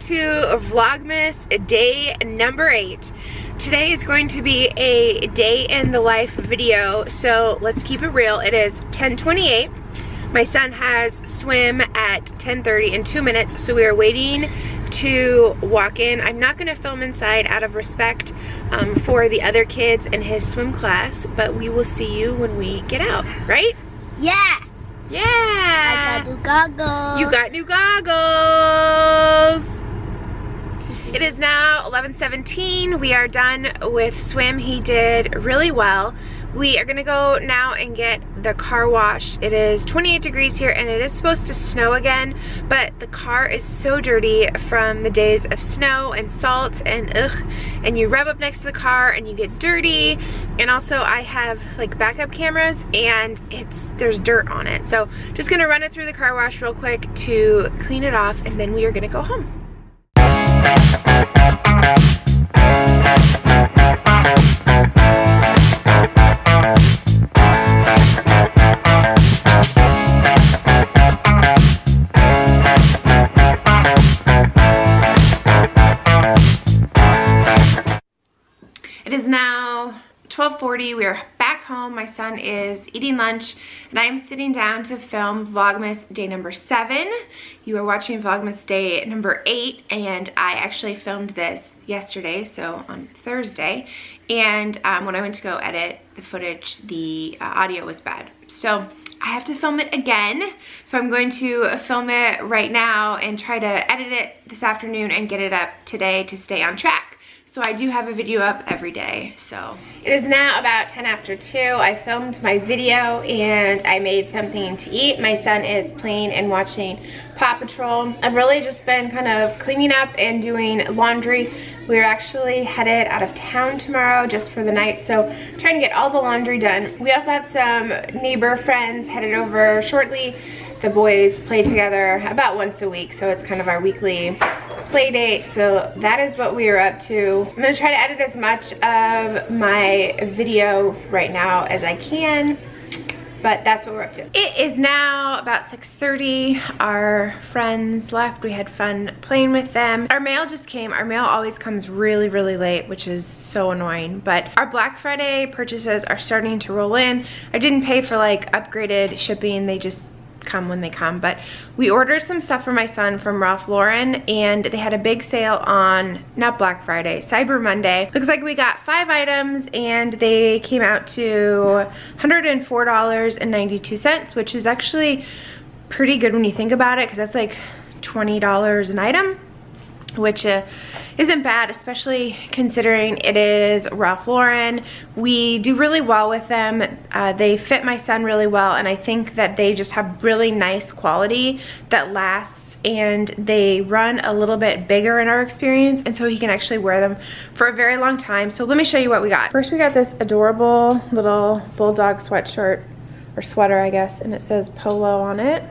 to Vlogmas day number 8. Today is going to be a day in the life video, so let's keep it real. It is 10:28. My son has swim at 10:30 in 2 minutes, so we are waiting to walk in. I'm not gonna film inside out of respect for the other kids in his swim class, but we will see you when we get out, right? Yeah. Yeah. I got new goggles. You got new goggles. It is now 11:17. We are done with swim. He did really well. We are gonna go now and get the car washed. It is 28 degrees here and it is supposed to snow again, but the car is so dirty from the days of snow and salt and ugh, and you rub up next to the car and you get dirty. And also I have like backup cameras and there's dirt on it. So just gonna run it through the car wash real quick to clean it off, and then we are gonna go home. It is now 12:40. We are back home. My son is eating lunch and I am sitting down to film Vlogmas day number 7. You are watching Vlogmas day number 8, and I actually filmed this yesterday, so on Thursday. And when I went to go edit the footage, the audio was bad. So I have to film it again. So I'm going to film it right now and try to edit it this afternoon and get it up today to stay on track. So I do have a video up every day. So it is now about 10 after 2. I filmed my video and I made something to eat. My son is playing and watching Paw Patrol. I've really just been kind of cleaning up and doing laundry. We're actually headed out of town tomorrow just for the night, so trying to get all the laundry done. We also have some neighbor friends headed over shortly. The boys play together about once a week, so it's kind of our weekly play date. So that is what we are up to. I'm gonna try to edit as much of my video right now as I can, but that's what we're up to. It is now about 6:30. Our friends left. We had fun playing with them. Our mail just came. Our mail always comes really, really late, which is so annoying, but our Black Friday purchases are starting to roll in. I didn't pay for like upgraded shipping. They just come when they come, but we ordered some stuff for my son from Ralph Lauren, and they had a big sale on, not Black Friday, Cyber Monday. Looks like we got 5 items and they came out to $104.92, which is actually pretty good when you think about it, because that's like $20 an item, which isn't bad, especially considering it is Ralph Lauren. We do really well with them. They fit my son really well, and I think that they just have really nice quality that lasts, and they run a little bit bigger in our experience, and so he can actually wear them for a very long time. So let me show you what we got. First, we got this adorable little bulldog sweatshirt, or sweater I guess, and it says Polo on it.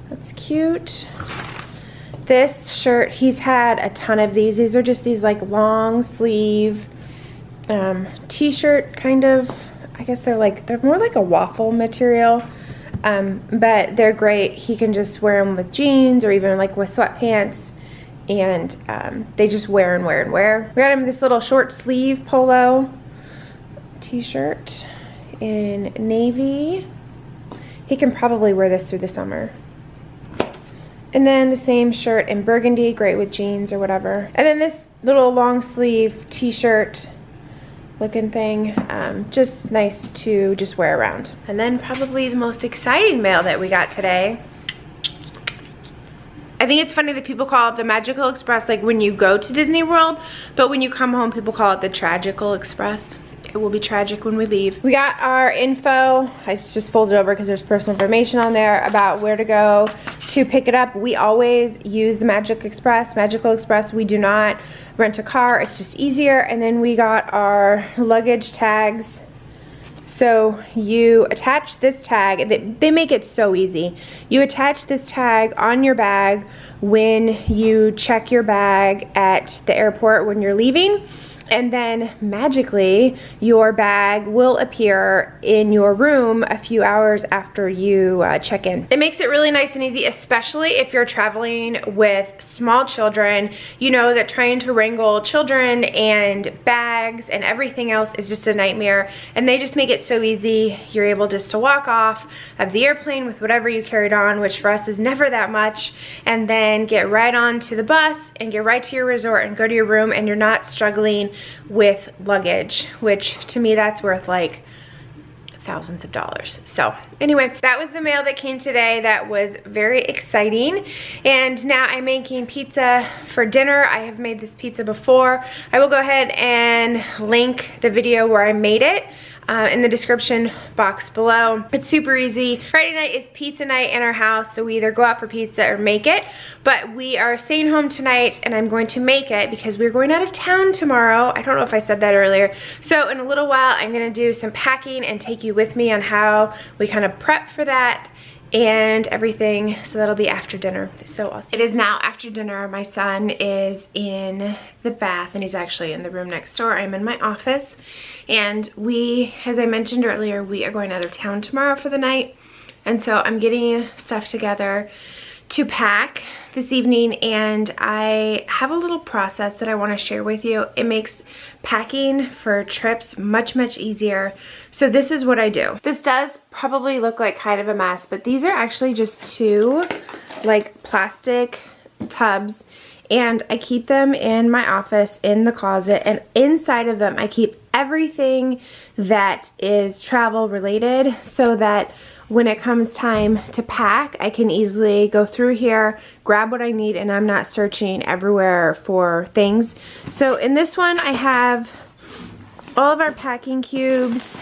That's cute. This shirt, he's had a ton of these. These are just these like long sleeve t-shirt kind of. I guess they're more like a waffle material, but they're great. He can just wear them with jeans or even like with sweatpants, and they just wear and wear and wear. We got him this little short sleeve polo t-shirt in navy. He can probably wear this through the summer. And then the same shirt in burgundy, great with jeans or whatever. And then this little long sleeve t-shirt looking thing, just nice to just wear around. And then probably the most exciting mail that we got today. I think it's funny that people call it the Magical Express, like when you go to Disney World, but when you come home, people call it the Tragical Express. It will be tragic when we leave. We got our info. I just folded over because there's personal information on there about where to go to pick it up. We always use the Magical Express. We do not rent a car. It's just easier. And then we got our luggage tags. So you attach this tag. They make it so easy. You attach this tag on your bag when you check your bag at the airport when you're leaving. and then magically your bag will appear in your room a few hours after you check in. It makes it really nice and easy, especially if you're traveling with small children. You know that trying to wrangle children and bags and everything else is just a nightmare, and they just make it so easy. You're able just to walk off of the airplane with whatever you carried on, which for us is never that much, and then get right on to the bus and get right to your resort and go to your room, and you're not struggling with luggage, which to me that's worth like thousands of dollars. So anyway, that was the mail that came today. That was very exciting. And now I'm making pizza for dinner. I have made this pizza before. I will go ahead and link the video where I made it in the description box below. It's super easy. Friday night is pizza night in our house, so we either go out for pizza or make it, but we are staying home tonight and I'm going to make it because we're going out of town tomorrow. I don't know if I said that earlier. So in a little while I'm gonna do some packing and take you with me on how we kind of prep for that and everything. So that'll be after dinner. So awesome. It is now after dinner. My son is in the bath and he's actually in the room next door. I'm in my office, and we, as I mentioned earlier, we are going out of town tomorrow for the night, and so I'm getting stuff together to pack this evening, and I have a little process that I want to share with you. It makes packing for trips much easier. So this is what I do. This does probably look like kind of a mess, but these are actually just two like plastic tubs, and I keep them in my office in the closet, and inside of them I keep everything that is travel related, so that when it comes time to pack, I can easily go through here, grab what I need, and I'm not searching everywhere for things. So in this one, I have all of our packing cubes.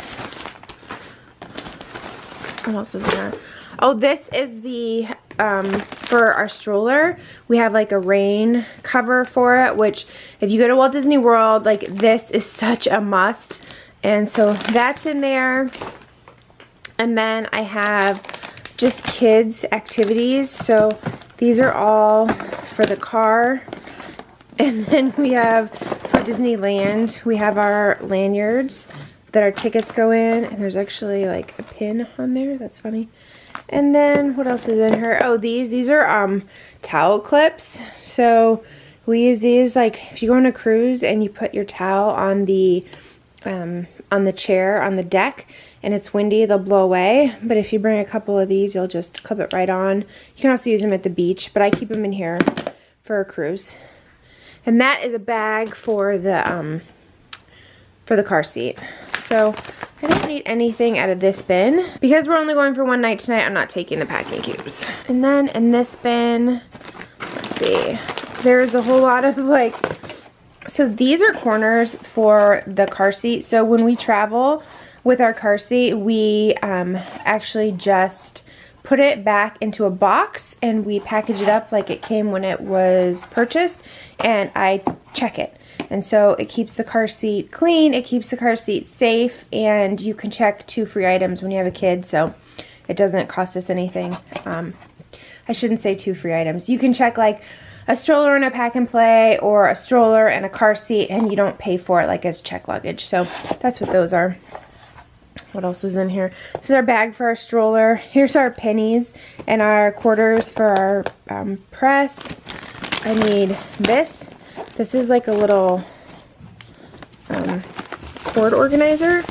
What else is in there? Oh, this is the, for our stroller, we have like a rain cover for it, which if you go to Walt Disney World, like this is such a must. And so that's in there. And then I have just kids activities. So these are all for the car. And then we have for Disneyland, we have our lanyards that our tickets go in. And there's actually like a pin on there. That's funny. And then what else is in here? Oh, these are towel clips. So we use these like if you go on a cruise and you put your towel on the chair on the deck and it's windy, they'll blow away. But if you bring a couple of these, you'll just clip it right on. You can also use them at the beach, but I keep them in here for a cruise. And that is a bag for the car seat. So I don't need anything out of this bin. Because we're only going for one night tonight, I'm not taking the packing cubes. And then in this bin, let's see, there's a whole lot of like, so these are corners for the car seat. So when we travel with our car seat, we actually just put it back into a box and we package it up like it came when it was purchased, and I check it. And so it keeps the car seat clean, it keeps the car seat safe, and you can check 2 free items when you have a kid, so it doesn't cost us anything. I shouldn't say 2 free items. You can check like a stroller and a pack and play, or a stroller and a car seat, and you don't pay for it like as check luggage. So that's what those are. What else is in here? This is our bag for our stroller. Here's our pennies and our quarters for our press. I need this. This is like a little cord organizer.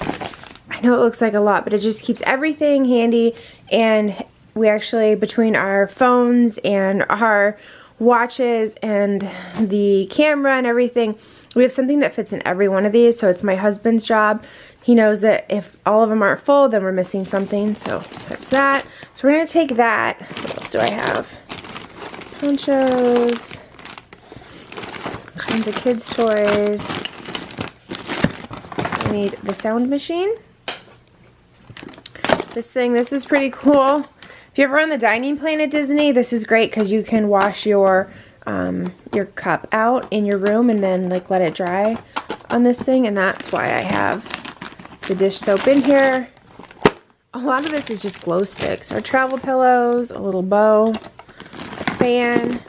I know it looks like a lot, but it just keeps everything handy. And we actually, between our phones and our watches and the camera and everything, we have something that fits in every one of these. So it's my husband's job. He knows that if all of them aren't full, then we're missing something. So that's that. So we're going to take that. What else do I have? Ponchos. Kinds of kids' toys. I need the sound machine. This is pretty cool. If you're ever on the dining plan at Disney, this is great because you can wash your cup out in your room and then like let it dry on this thing, and that's why I have the dish soap in here. A lot of this is just glow sticks. Our travel pillows, a little bow, a fan.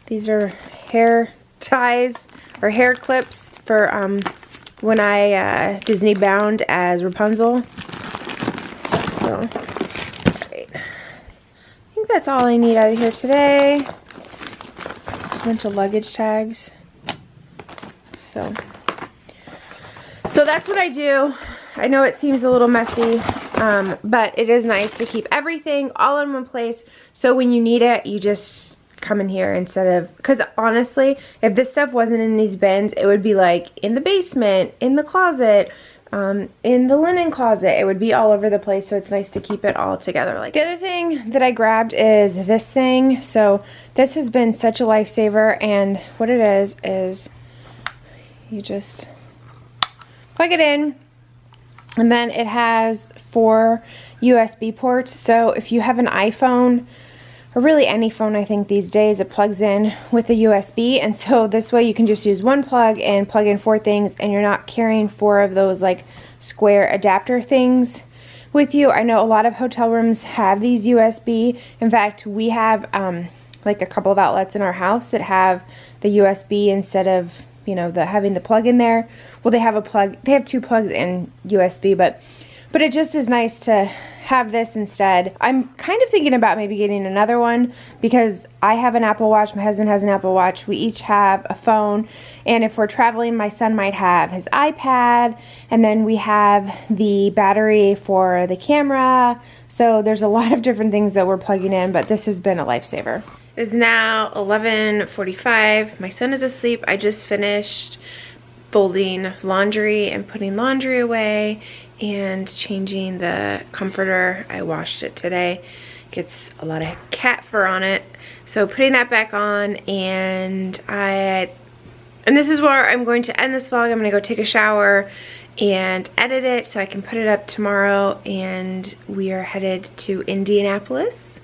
These are hair ties or hair clips for when I Disney bound as Rapunzel. So, alright. I think that's all I need out of here today. Just a bunch of luggage tags. So that's what I do. I know it seems a little messy, but it is nice to keep everything all in one place, so when you need it, you just come in here instead of, because honestly, if this stuff wasn't in these bins, it would be like in the basement, in the closet, in the linen closet. It would be all over the place, so it's nice to keep it all together. Like, the other thing that I grabbed is this thing. So this has been such a lifesaver, and what it is you just plug it in, and then it has 4 USB ports. So if you have an iPhone, or really any phone I think these days, it plugs in with a USB, and so this way you can just use one plug and plug in 4 things, and you're not carrying 4 of those like square adapter things with you. I know a lot of hotel rooms have these USB. In fact, we have like a couple of outlets in our house that have the USB instead of, you know, having the plug in there. Well, they have a plug, they have 2 plugs in USB, but it just is nice to have this instead. I'm kind of thinking about maybe getting another one, because I have an Apple Watch, my husband has an Apple Watch, we each have a phone, and if we're traveling, my son might have his iPad, and then we have the battery for the camera. So there's a lot of different things that we're plugging in, but this has been a lifesaver. It's now 11:45. My son is asleep. I just finished folding laundry and putting laundry away and changing the comforter. I washed it today. Gets a lot of cat fur on it. So putting that back on, and this is where I'm going to end this vlog. I'm gonna go take a shower and edit it so I can put it up tomorrow, and we are headed to Indianapolis,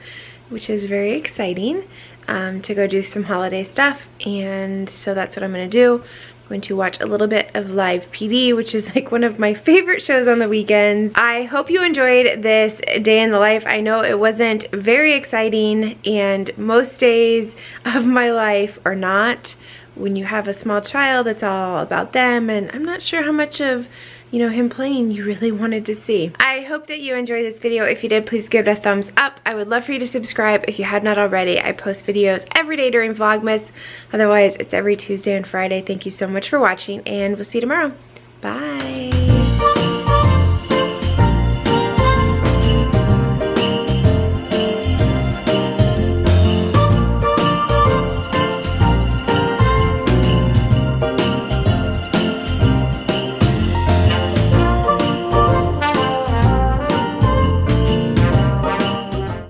which is very exciting, to go do some holiday stuff. And so that's what I'm gonna do. I'm going to watch a little bit of Live PD, which is like one of my favorite shows on the weekends. I hope you enjoyed this day in the life. I know it wasn't very exciting, and most days of my life are not. When you have a small child, it's all about them, and I'm not sure how much of, you know, him playing you really wanted to see. I hope that you enjoyed this video. If you did, please give it a thumbs up. I would love for you to subscribe if you have not already. I post videos every day during Vlogmas. Otherwise, it's every Tuesday and Friday. Thank you so much for watching, and we'll see you tomorrow. Bye.